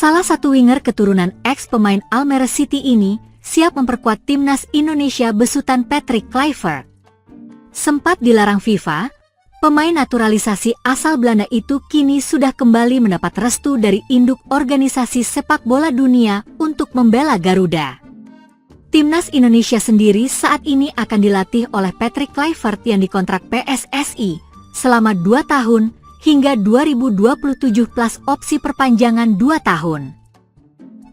Salah satu winger keturunan ex-pemain Almere City ini siap memperkuat timnas Indonesia besutan Patrick Kluivert. Sempat dilarang FIFA, pemain naturalisasi asal Belanda itu kini sudah kembali mendapat restu dari induk organisasi sepak bola dunia untuk membela Garuda. Timnas Indonesia sendiri saat ini akan dilatih oleh Patrick Kluivert yang dikontrak PSSI selama 2 tahun hingga 2027 plus opsi perpanjangan 2 tahun.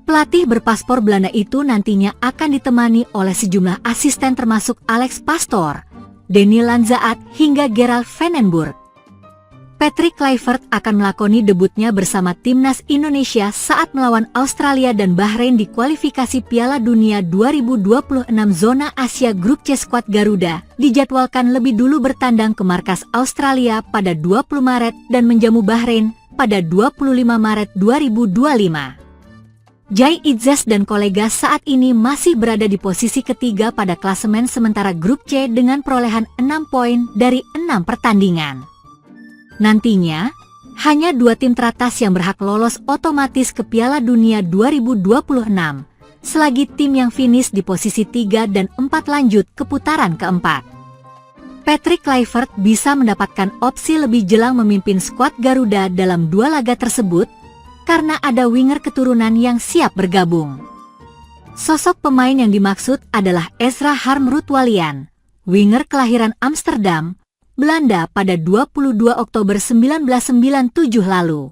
Pelatih berpaspor Belanda itu nantinya akan ditemani oleh sejumlah asisten termasuk Alex Pastoor, Denny Lanzaat hingga Gerald Vandenburg. Patrick Kluivert akan melakoni debutnya bersama timnas Indonesia saat melawan Australia dan Bahrain di kualifikasi Piala Dunia 2026 zona Asia Grup C. Skuad Garuda dijadwalkan lebih dulu bertandang ke markas Australia pada 20 Maret dan menjamu Bahrain pada 25 Maret 2025. Jai Idzes dan kolega saat ini masih berada di posisi ketiga pada klasemen sementara Grup C dengan perolehan 6 poin dari 6 pertandingan. Nantinya, hanya 2 tim teratas yang berhak lolos otomatis ke Piala Dunia 2026, selagi tim yang finish di posisi 3 dan 4 lanjut ke putaran keempat. Patrick Kluivert bisa mendapatkan opsi lebih jelang memimpin skuad Garuda dalam 2 laga tersebut, karena ada winger keturunan yang siap bergabung. Sosok pemain yang dimaksud adalah Ezra Harmroet-Walian, winger kelahiran Amsterdam, Belanda pada 22 Oktober 1997 lalu.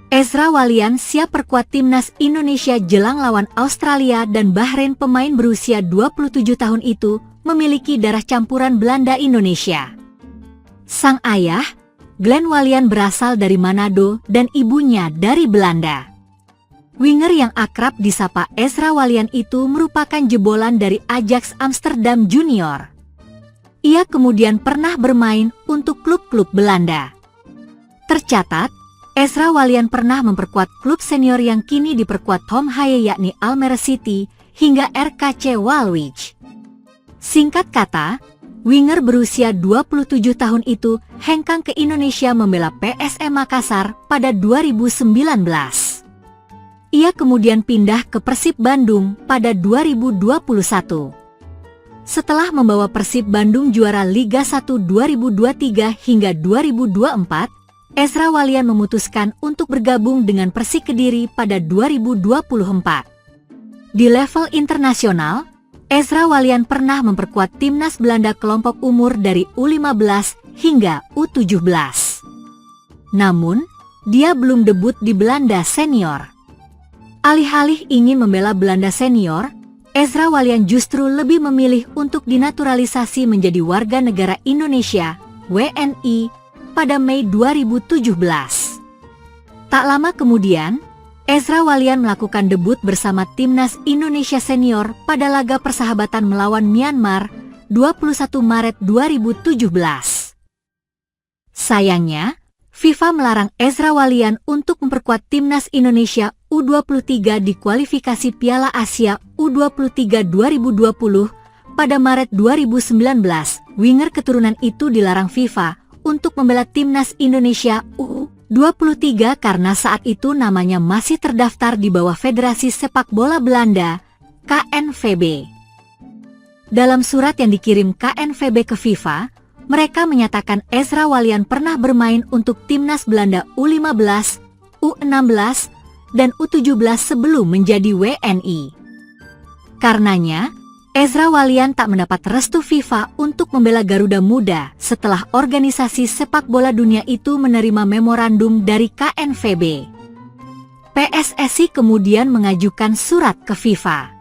Ezra Walian siap perkuat timnas Indonesia jelang lawan Australia dan Bahrain. Pemain berusia 27 tahun itu memiliki darah campuran Belanda-Indonesia. Sang ayah, Glenn Walian berasal dari Manado dan ibunya dari Belanda. Winger yang akrab disapa Ezra Walian itu merupakan jebolan dari Ajax Amsterdam Junior. Ia kemudian pernah bermain untuk klub-klub Belanda. Tercatat, Ezra Walian pernah memperkuat klub senior yang kini diperkuat Tom Haye yakni Almere City hingga RKC Waalwijk. Singkat kata, winger berusia 27 tahun itu hengkang ke Indonesia membela PSM Makassar pada 2019. Ia kemudian pindah ke Persib Bandung pada 2021. Setelah membawa Persib Bandung juara Liga 1 2023 hingga 2024, Ezra Walian memutuskan untuk bergabung dengan Persik Kediri pada 2024. Di level internasional, Ezra Walian pernah memperkuat timnas Belanda kelompok umur dari U15 hingga U17. Namun, dia belum debut di Belanda senior. Alih-alih ingin membela Belanda senior, Ezra Walian justru lebih memilih untuk dinaturalisasi menjadi warga negara Indonesia, WNI, pada Mei 2017. Tak lama kemudian, Ezra Walian melakukan debut bersama timnas Indonesia senior pada laga persahabatan melawan Myanmar, 21 Maret 2017. Sayangnya, FIFA melarang Ezra Walian untuk memperkuat timnas Indonesia U23 di kualifikasi Piala Asia U23 2020 pada Maret 2019. Winger keturunan itu dilarang FIFA untuk membela timnas Indonesia U23 karena saat itu namanya masih terdaftar di bawah Federasi Sepak Bola Belanda, KNVB. Dalam surat yang dikirim KNVB ke FIFA, mereka menyatakan Ezra Walian pernah bermain untuk timnas Belanda U15, U16, dan U17 sebelum menjadi WNI. Karenanya, Ezra Walian tak mendapat restu FIFA untuk membela Garuda Muda setelah organisasi sepak bola dunia itu menerima memorandum dari KNVB. PSSI kemudian mengajukan surat ke FIFA.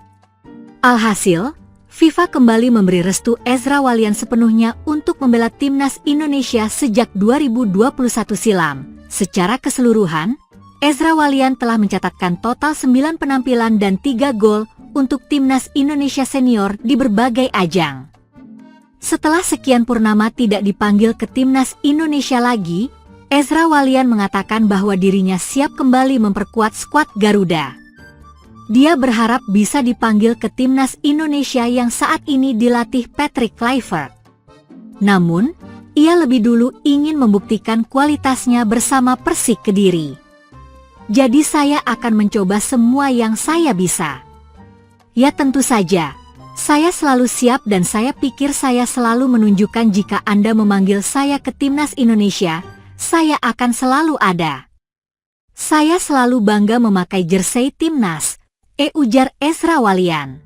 Alhasil, FIFA kembali memberi restu Ezra Walian sepenuhnya untuk membela timnas Indonesia sejak 2021 silam. Secara keseluruhan, Ezra Walian telah mencatatkan total 9 penampilan dan 3 gol untuk timnas Indonesia senior di berbagai ajang. Setelah sekian purnama tidak dipanggil ke timnas Indonesia lagi, Ezra Walian mengatakan bahwa dirinya siap kembali memperkuat skuad Garuda. Dia berharap bisa dipanggil ke timnas Indonesia yang saat ini dilatih Patrick Kluivert. Namun, ia lebih dulu ingin membuktikan kualitasnya bersama Persik Kediri. Jadi saya akan mencoba semua yang saya bisa. Ya tentu saja, saya selalu siap dan saya pikir saya selalu menunjukkan jika Anda memanggil saya ke Timnas Indonesia, saya akan selalu ada. Saya selalu bangga memakai jersey Timnas, ujar Ezra Walian.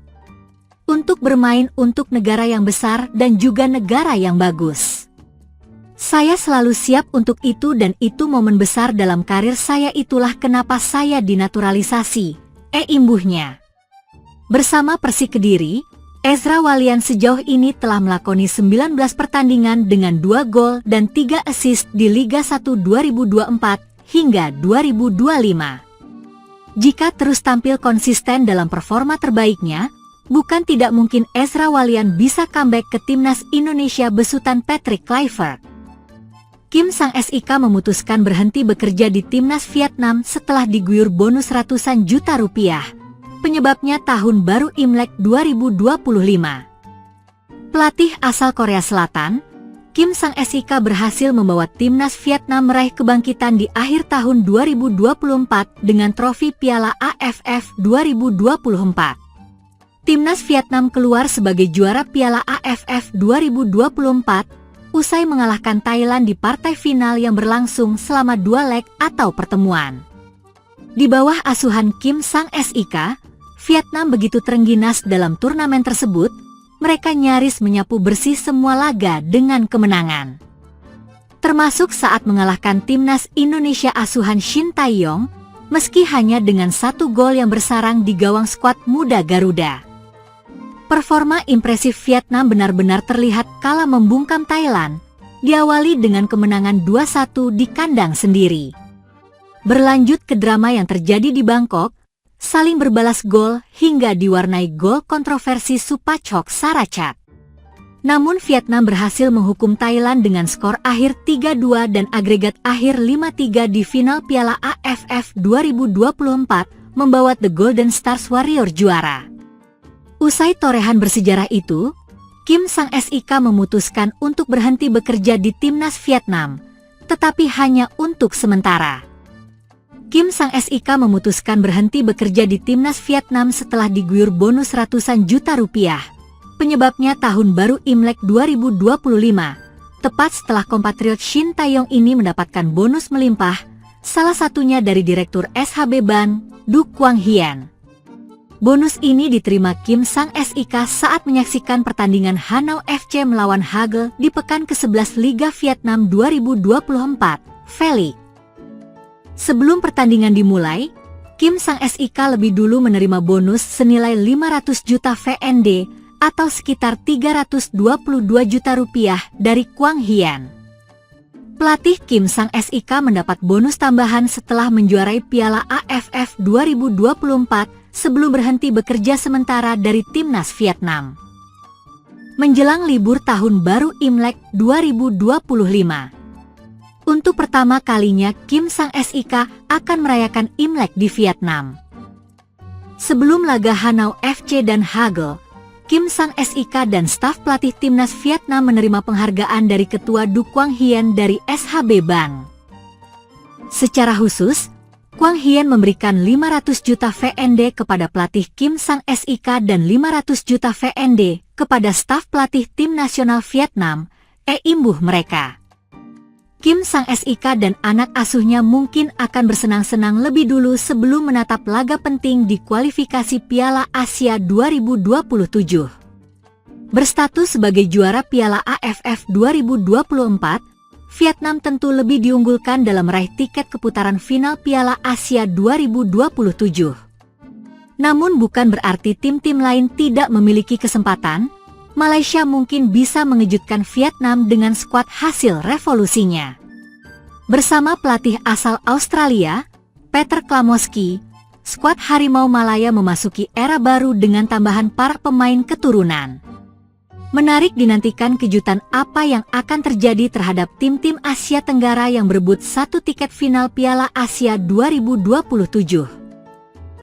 Untuk bermain untuk negara yang besar dan juga negara yang bagus. Saya selalu siap untuk itu dan itu momen besar dalam karir saya, itulah kenapa saya dinaturalisasi, imbuhnya. Bersama Persik Kediri, Ezra Walian sejauh ini telah melakoni 19 pertandingan dengan 2 gol dan 3 assist di Liga 1 2024 hingga 2025. Jika terus tampil konsisten dalam performa terbaiknya, bukan tidak mungkin Ezra Walian bisa comeback ke Timnas Indonesia besutan Patrick Kluivert. Kim sang SIK memutuskan berhenti bekerja di Timnas Vietnam setelah diguyur bonus ratusan juta rupiah. Penyebabnya tahun baru Imlek 2025. Pelatih asal Korea Selatan, Kim sang SIK berhasil membawa Timnas Vietnam meraih kebangkitan di akhir tahun 2024 dengan trofi Piala AFF 2024. Timnas Vietnam keluar sebagai juara Piala AFF 2024 usai mengalahkan Thailand di partai final yang berlangsung selama 2 leg atau pertemuan. Di bawah asuhan Kim sang SIK, Vietnam begitu terengginas dalam turnamen tersebut, mereka nyaris menyapu bersih semua laga dengan kemenangan. Termasuk saat mengalahkan Timnas Indonesia asuhan Shin Tae-yong, meski hanya dengan 1 gol yang bersarang di gawang skuad muda Garuda. Performa impresif Vietnam benar-benar terlihat kala membungkam Thailand, diawali dengan kemenangan 2-1 di kandang sendiri. Berlanjut ke drama yang terjadi di Bangkok, saling berbalas gol hingga diwarnai gol kontroversi Supachok Sarachat. Namun Vietnam berhasil menghukum Thailand dengan skor akhir 3-2 dan agregat akhir 5-3 di final Piala AFF 2024, membawa The Golden Stars Warrior juara. Usai torehan bersejarah itu, Kim sang SIK memutuskan untuk berhenti bekerja di Timnas Vietnam, tetapi hanya untuk sementara. Kim sang SIK memutuskan berhenti bekerja di Timnas Vietnam setelah diguyur bonus ratusan juta rupiah. Penyebabnya tahun baru Imlek 2025, tepat setelah kompatriot Shin Tae-yong ini mendapatkan bonus melimpah, salah satunya dari Direktur SHB Ban, Du Quang Hien. Bonus ini diterima Kim sang SIK saat menyaksikan pertandingan Hanau FC melawan Hagel di pekan ke-11 Liga Vietnam 2024, Felix. Sebelum pertandingan dimulai, Kim sang SIK lebih dulu menerima bonus senilai 500 juta VND atau sekitar 322 juta rupiah dari Quang Hien. Pelatih Kim sang SIK mendapat bonus tambahan setelah menjuarai Piala AFF 2024 sebelum berhenti bekerja sementara dari Timnas Vietnam. Menjelang libur tahun baru Imlek 2025. Untuk pertama kalinya Kim sang SIK akan merayakan Imlek di Vietnam. Sebelum laga Hanau FC dan Hagel, Kim sang SIK dan staf pelatih Timnas Vietnam menerima penghargaan dari Ketua Du Quang Hien dari SHB Bank. Secara khusus, Quang Hien memberikan 500 juta VND kepada pelatih Kim sang SIK dan 500 juta VND kepada staf pelatih Tim Nasional Vietnam, imbuh mereka. Kim sang SIK dan anak asuhnya mungkin akan bersenang-senang lebih dulu sebelum menatap laga penting di kualifikasi Piala Asia 2027. Berstatus sebagai juara Piala AFF 2024, Vietnam tentu lebih diunggulkan dalam meraih tiket keputaran final Piala Asia 2027. Namun bukan berarti tim-tim lain tidak memiliki kesempatan. Malaysia mungkin bisa mengejutkan Vietnam dengan skuad hasil revolusinya. Bersama pelatih asal Australia, Peter Klamoski, skuad Harimau Malaya memasuki era baru dengan tambahan para pemain keturunan. Menarik dinantikan kejutan apa yang akan terjadi terhadap tim-tim Asia Tenggara yang berebut 1 tiket final Piala Asia 2027.